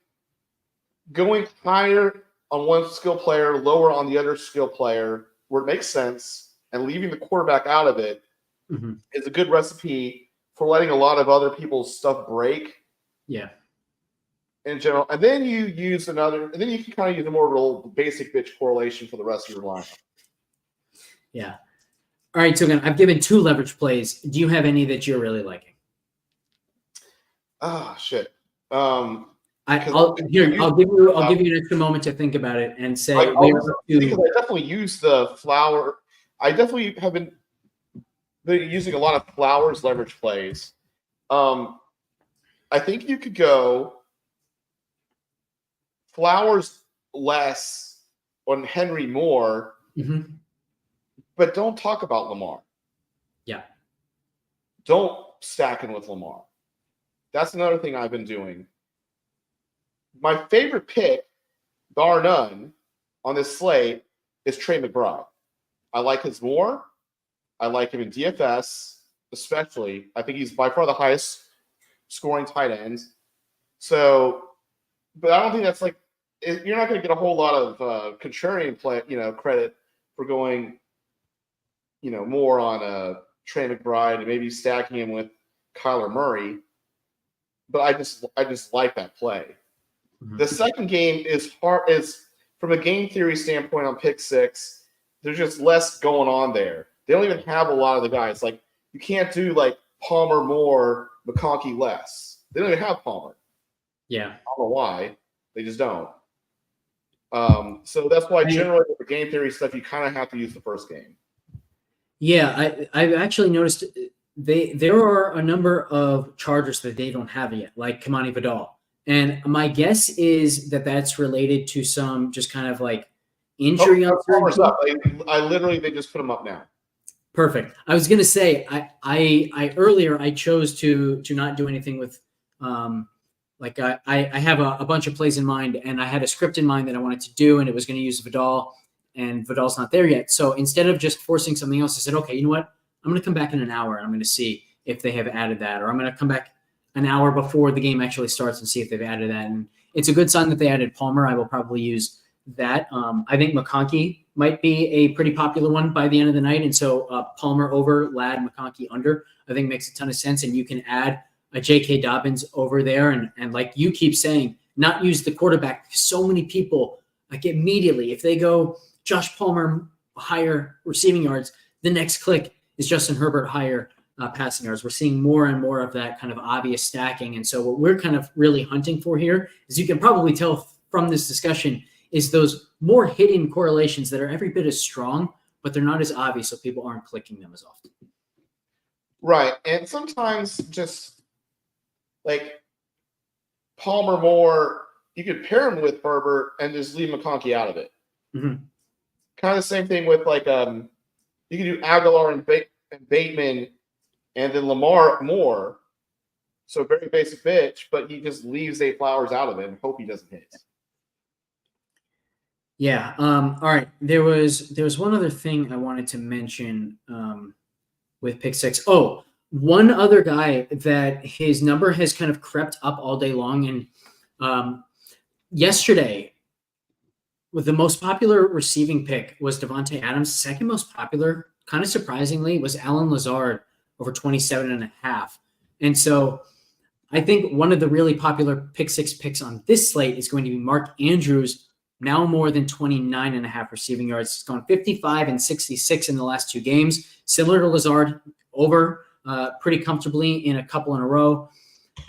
going higher on one skill player, lower on the other skill player, where it makes sense, and leaving the quarterback out of it is a good recipe for letting a lot of other people's stuff break. Yeah. In general, and then you use and then you can kind of use a more real basic bitch correlation for the rest of your lineup. Yeah. All right, so again, I've given 2 leverage plays. Do you have any that you're really liking? Ah, shit. I'll give you an extra moment to think about it and say because I definitely use the flower. I definitely have been using a lot of Flowers leverage plays. I think you could go Flowers less on Henry more, but don't talk about Lamar. Yeah. Don't stack him with Lamar. That's another thing I've been doing. My favorite pick, bar none, on this slate is Trey McBride. I like his more. I like him in DFS, especially. I think he's by far the highest scoring tight end. So, but I don't think that's like, you're not going to get a whole lot of contrarian play, credit for going, more on Trey McBride and maybe stacking him with Kyler Murray. But I just like that play. The second game is from a game theory standpoint on pick 6. There's just less going on there. They don't even have a lot of the guys. Like, you can't do like Palmer more, McConkey less. They don't even have Palmer. Yeah. I don't know why. They just don't. So that's why generally with the game theory stuff, you kind of have to use the first game. Yeah, I've actually noticed there are a number of Chargers that they don't have yet, like Kamani Vidal. And my guess is that that's related to some just kind of like injury Palmer's uncertainty. up. I literally, they just put him up now. Perfect. I was gonna say I earlier I chose to not do anything with like I have a bunch of plays in mind, and I had a script in mind that I wanted to do, and it was going to use Vidal, and Vidal's not there yet. So instead of just forcing something else, I said, okay, you know what? I'm going to come back in an hour, and I'm going to see if they have added that, or I'm going to come back an hour before the game actually starts and see if they've added that. And it's a good sign that they added Palmer. I will probably use that. I think McConkey might be a pretty popular one by the end of the night, and so Palmer over, Ladd, McConkey under, I think makes a ton of sense, and you can add a J.K. Dobbins over there, and like you keep saying, not use the quarterback, because so many people like immediately, if they go Josh Palmer higher receiving yards, the next click is Justin Herbert higher passing yards. We're seeing more and more of that kind of obvious stacking, and so what we're kind of really hunting for here, as you can probably tell from this discussion, is those more hidden correlations that are every bit as strong, but they're not as obvious, so people aren't clicking them as often. Right, and sometimes just like Palmer more, you could pair him with Herbert and just leave McConkey out of it. Mm-hmm. Kind of the same thing with like you can do Aguilar and Bateman and then Lamar more. So very basic pitch, but he just leaves Zay Flowers out of it and hope he doesn't hit. Yeah. All right. There was one other thing I wanted to mention with pick six. Oh, one other guy that his number has kind of crept up all day long. And yesterday, with the most popular receiving pick was Devontae Adams. Second most popular, kind of surprisingly, was Alan Lazard over 27.5. And so I think one of the really popular pick six picks on this slate is going to be Mark Andrews, now more than 29.5 receiving yards. It's gone 55 and 66 in the last two games. Similar to Lazard, over pretty comfortably in a couple in a row.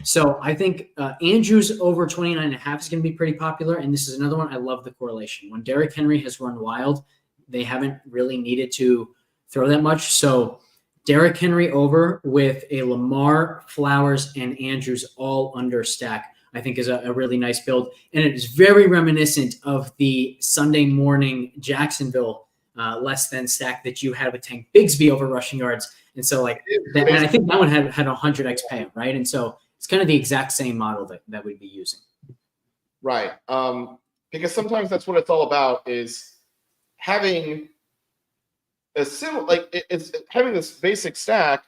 So I think Andrews over 29.5 is going to be pretty popular. And this is another one. I love the correlation. When Derrick Henry has run wild, they haven't really needed to throw that much. So Derrick Henry over with a Lamar, Flowers, and Andrews all under stack, I think is a really nice build. And it is very reminiscent of the Sunday morning Jacksonville less than stack that you had with Tank Bigsby over rushing yards. And so like that, and I think that one had 100x payout, right? And so it's kind of the exact same model that we'd be using. Right. Because sometimes that's what it's all about, is having a similar, like it's having this basic stack,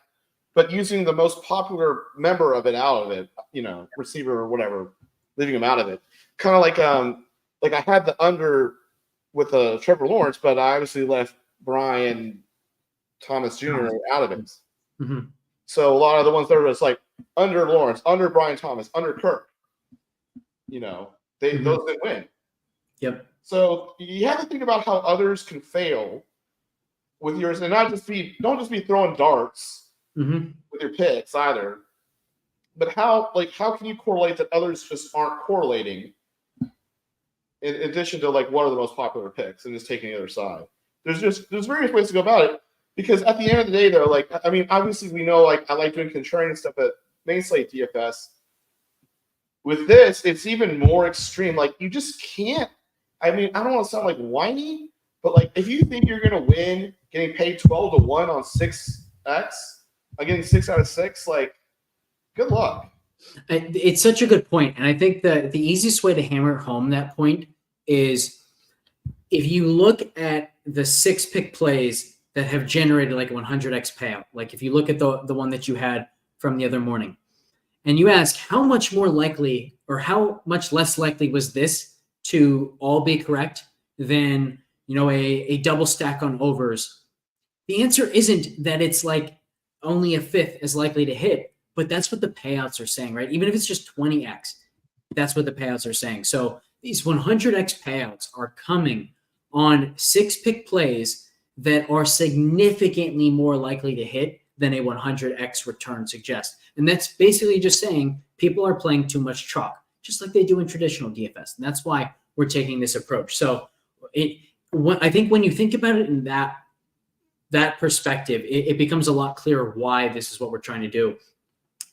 but using the most popular member of it out of it, receiver or whatever, leaving him out of it. Kind of like I had the under with Trevor Lawrence, but I obviously left Brian Thomas Jr. out of it. Mm-hmm. So a lot of the ones that are just like under Lawrence, under Brian Thomas, under Kirk, those didn't win. Yep. So you have to think about how others can fail with yours, and don't just be throwing darts with your picks either. But how can you correlate that others just aren't correlating? In addition to like what are the most popular picks, and just taking the other side. There's various ways to go about it, because at the end of the day, though, like I mean, obviously we know like I like doing contrarian stuff at main slate DFS. With this, it's even more extreme. Like you just can't. I mean, I don't want to sound like whiny, but like if you think you're gonna win, getting paid 12-1 on 6x, getting 6 out of 6, like good luck. It's such a good point, and I think the easiest way to hammer home that point is if you look at the 6 pick plays that have generated like a 100x payout. Like if you look at the one that you had from the other morning, and you ask how much more likely or how much less likely was this to all be correct than a double stack on overs, the answer isn't that it's like only a fifth as likely to hit, but that's what the payouts are saying, right? Even if it's just 20x, that's what the payouts are saying. So these 100x payouts are coming on 6 pick plays that are significantly more likely to hit than a 100x return suggests. And that's basically just saying people are playing too much chalk, just like they do in traditional DFS. And that's why we're taking this approach. So I think when you think about it in that perspective, it becomes a lot clearer why this is what we're trying to do.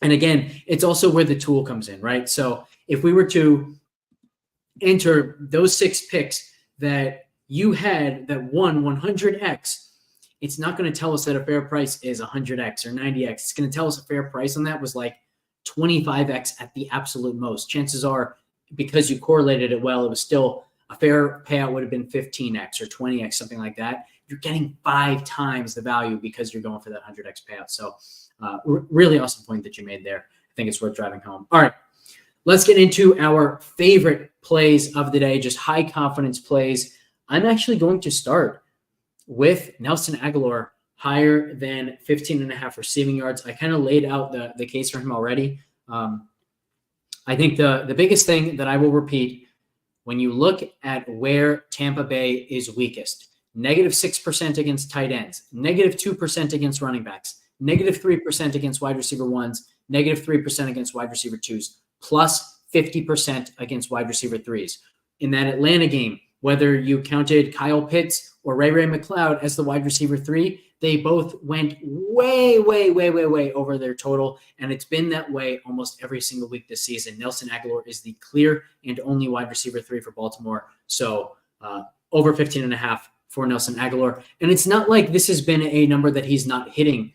And again, it's also where the tool comes in, right? So if we were to enter those 6 picks that you had that won 100x, it's not going to tell us that a fair price is 100x or 90x. It's going to tell us a fair price on that was like 25x at the absolute most. Chances are, because you correlated it well, it was still a fair payout would have been 15x or 20x, something like that. You're getting 5 times the value because you're going for that 100x payout. So really awesome point that you made there. I think it's worth driving home. All right, let's get into our favorite plays of the day, just high confidence plays. I'm actually going to start with Nelson Aguilar higher than 15.5 receiving yards. I kind of laid out the case for him already. I think the biggest thing that I will repeat, when you look at where Tampa Bay is weakest, -6% against tight ends, -2% against running backs, -3% against wide receiver ones, -3% against wide receiver twos, plus 50% against wide receiver threes. In that Atlanta game, whether you counted Kyle Pitts or Ray McLeod as the wide receiver 3, they both went way over their total. And it's been that way almost every single week this season. Nelson Aguilar is the clear and only wide receiver 3 for Baltimore. So over 15.5 for Nelson Aguilar. And it's not like this has been a number that he's not hitting.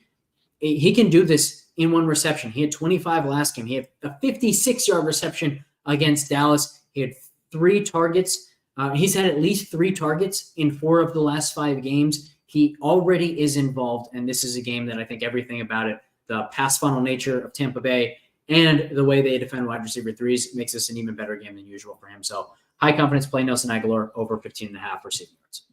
He can do this in one reception. He had 25 last game. He had a 56-yard reception against Dallas. He had 3 targets. He's had at least 3 targets in 4 of the last 5 games. He already is involved, and this is a game that I think everything about it, the pass funnel nature of Tampa Bay and the way they defend wide receiver 3s makes this an even better game than usual for him. So high confidence play Nelson Aguilar over 15.5 receiving yards.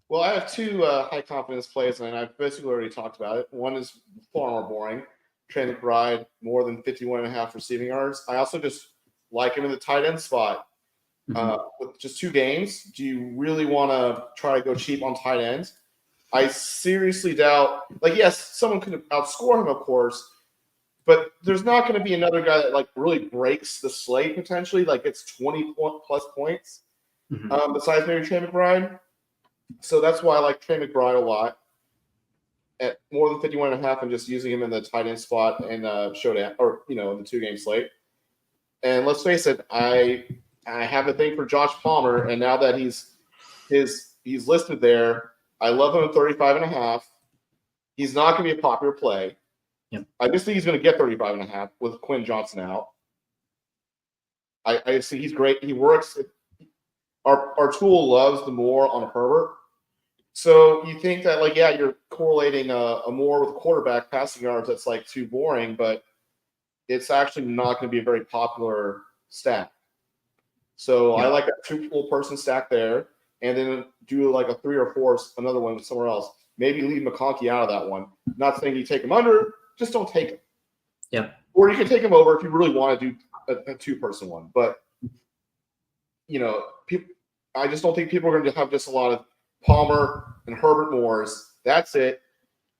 Well, I have 2 high confidence plays, and I've basically already talked about it. One is far more boring. Trey McBride, more than 51.5 receiving yards. I also just like him in the tight end spot. With just 2 games, do you really want to try to go cheap on tight ends? I seriously doubt. Like, yes, someone could outscore him, of course, but there's not going to be another guy that like really breaks the slate potentially, like it's 20 plus points. Besides maybe Trey McBride. So that's why I like Trey McBride a lot at more than 51.5, and just using him in the tight end spot and showdown, or in the 2-game slate. And let's face it, I have a thing for Josh Palmer, and now that he's listed there, I love him at 35.5. He's not going to be a popular play. Yep. I just think he's going to get 35.5 with Quinn Johnson out. I see he's great. He works. Our tool loves the more on Herbert. So you think that, you're correlating a more with quarterback passing yards that's like too boring, but it's actually not going to be a very popular stack. So I like a 2 full person stack there, and then do like a 3 or 4, another one somewhere else. Maybe leave McConkey out of that one. Not saying you take him under, just don't take him. Yeah. Or you can take him over if you really want to do a 2-person one. But I just don't think people are going to have just a lot of Palmer and Herbert Moores. That's it.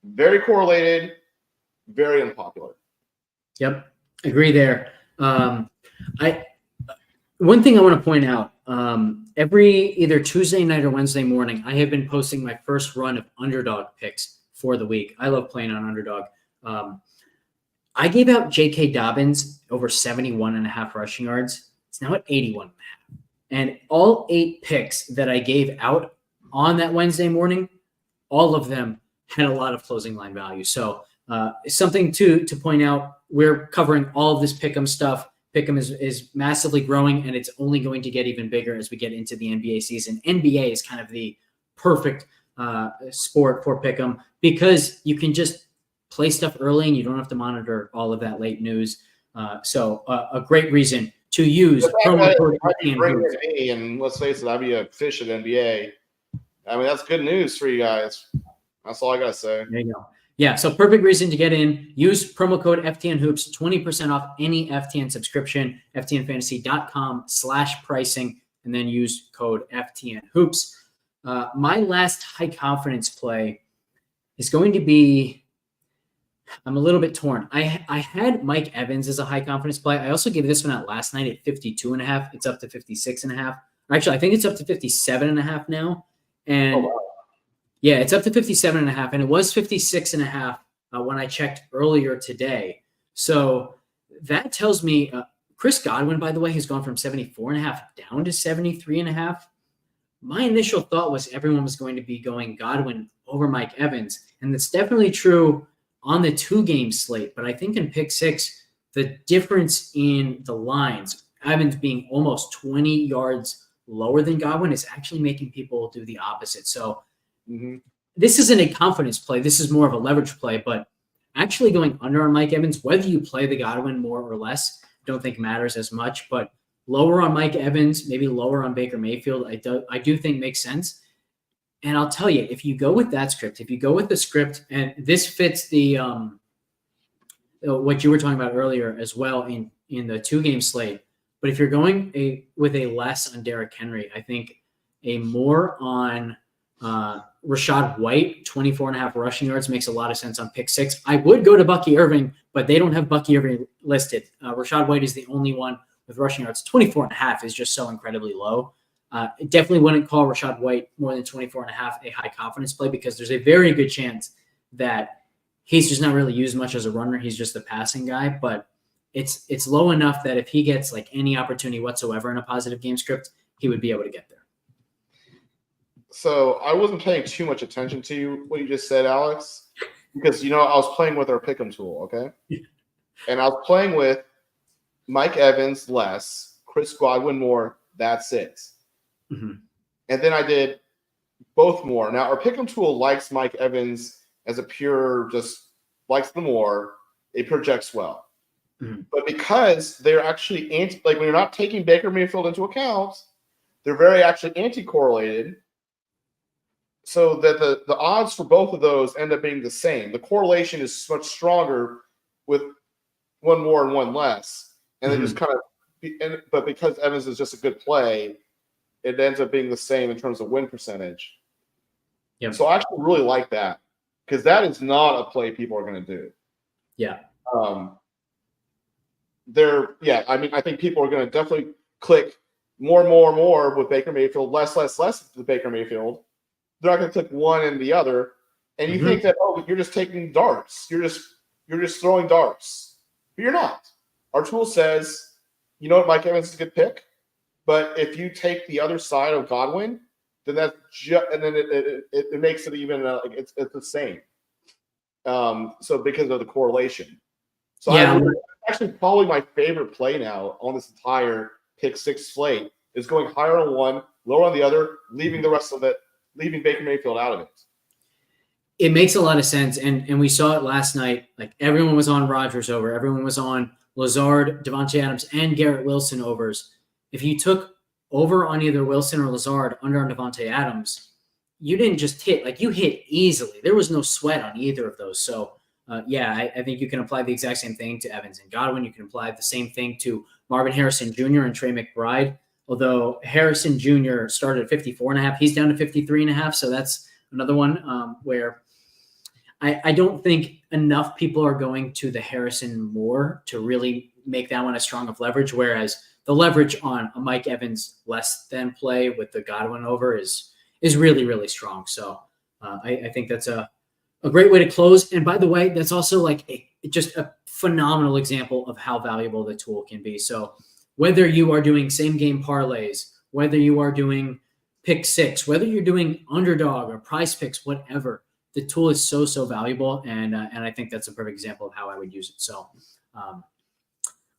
Very correlated, very unpopular. Yep, agree there. One thing I want to point out, every either Tuesday night or Wednesday morning, I have been posting my first run of underdog picks for the week. I love playing on underdog. I gave out J.K. Dobbins over 71.5 rushing yards. It's now at 81.5. And all 8 picks that I gave out on that Wednesday morning, all of them had a lot of closing line value. So something to point out, we're covering all of this pick'em stuff. Pick'em is massively growing, and it's only going to get even bigger as we get into the NBA season. NBA is kind of the perfect sport for pick'em because you can just play stuff early and you don't have to monitor all of that late news. So a great reason to use promo code FTN. And let's face it, I'd be a fish at NBA. I mean, that's good news for you guys. That's all I got to say. There you go. Yeah, so perfect reason to get in. Use promo code FTN Hoops, 20% off any FTN subscription, ftnfantasy.com/pricing, and then use code FTN Hoops. My last high confidence play is going to be, I'm a little bit torn. I had Mike Evans as a high confidence play. I also gave this one out last night at 52.5. It's up to 56.5. Actually, I think it's up to 57.5 now. And yeah, it's up to 57.5. And it was 56.5 when I checked earlier today. So that tells me Chris Godwin, by the way, has gone from 74.5 down to 73.5. My initial thought was everyone was going to be going Godwin over Mike Evans. And that's definitely true on the 2-game slate. But I think in pick 6, the difference in the lines, Evans being almost 20 yards lower than Godwin, is actually making people do the opposite. So this isn't a confidence play. This is more of a leverage play. But actually going under on Mike Evans, whether you play the Godwin more or less, don't think matters as much. But lower on Mike Evans, maybe lower on Baker Mayfield, I do think makes sense. And I'll tell you, if you go with that script, if you go with the script, and this fits the what you were talking about earlier as well in the 2-game slate. But if you're going with a less on Derrick Henry, I think a more on Rachaad White, 24.5 rushing yards, makes a lot of sense on pick 6. I would go to Bucky Irving, but they don't have Bucky Irving listed. Rachaad White is the only one with rushing yards. 24.5 is just so incredibly low. Definitely wouldn't call Rachaad White more than 24.5 a high confidence play, because there's a very good chance that he's just not really used much as a runner. He's just a passing guy, but it's low enough that if he gets like any opportunity whatsoever in a positive game script, he would be able to get there. So I wasn't paying too much attention to what you just said, Alex, because, I was playing with our pick'em tool, okay? And I was playing with Mike Evans less, Chris Godwin more, that's it. And then I did both more. Now, our pick'em tool likes Mike Evans as a pure, just likes the more. It projects well. But because they're actually when you're not taking Baker Mayfield into account, they're very actually anti-correlated. So that the odds for both of those end up being the same. The correlation is much stronger with one more and one less. And they just kind of, but because Evans is just a good play, it ends up being the same in terms of win percentage. So I actually really like that, because that is not a play people are going to do. I think people are going to definitely click more with Baker Mayfield, less with Baker Mayfield. They're not going to click one and the other. And you think that, you're just taking darts. You're just throwing darts. But you're not. Our tool says, you know what, Mike Evans is a good pick. But if you take the other side of Godwin, then that's and then it makes it even it's the same. So because of the correlation, so actually probably my favorite play now on this entire pick 6 slate is going higher on one, lower on the other, leaving the rest of it, leaving Baker Mayfield out of it. It makes a lot of sense, and we saw it last night. Like, everyone was on Rodgers over, everyone was on Lazard, Devontae Adams, and Garrett Wilson overs. If you took over on either Wilson or Lazard, under on Devontae Adams, you didn't just hit. You hit easily. There was no sweat on either of those. So, I think you can apply the exact same thing to Evans and Godwin. You can apply the same thing to Marvin Harrison Jr. and Trey McBride. Although Harrison Jr. started at 54.5, he's down to 53.5. So that's another one where I don't think enough people are going to the Harrison more to really make that one as strong of leverage. Whereas the leverage on a Mike Evans less than play with the Godwin over is really, really strong. So I think that's a great way to close. And by the way, that's also just a phenomenal example of how valuable the tool can be. So whether you are doing same game parlays, whether you are doing pick 6, whether you're doing underdog or prize picks, whatever, the tool is so valuable. And I think that's a perfect example of how I would use it. So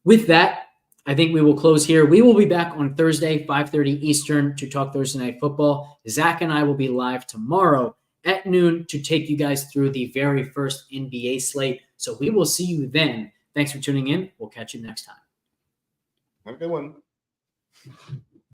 with that, I think we will close here. We will be back on Thursday, 5:30 Eastern, to talk Thursday Night Football. Zach and I will be live tomorrow at noon to take you guys through the very first NBA slate. So we will see you then. Thanks for tuning in. We'll catch you next time. Have a good one.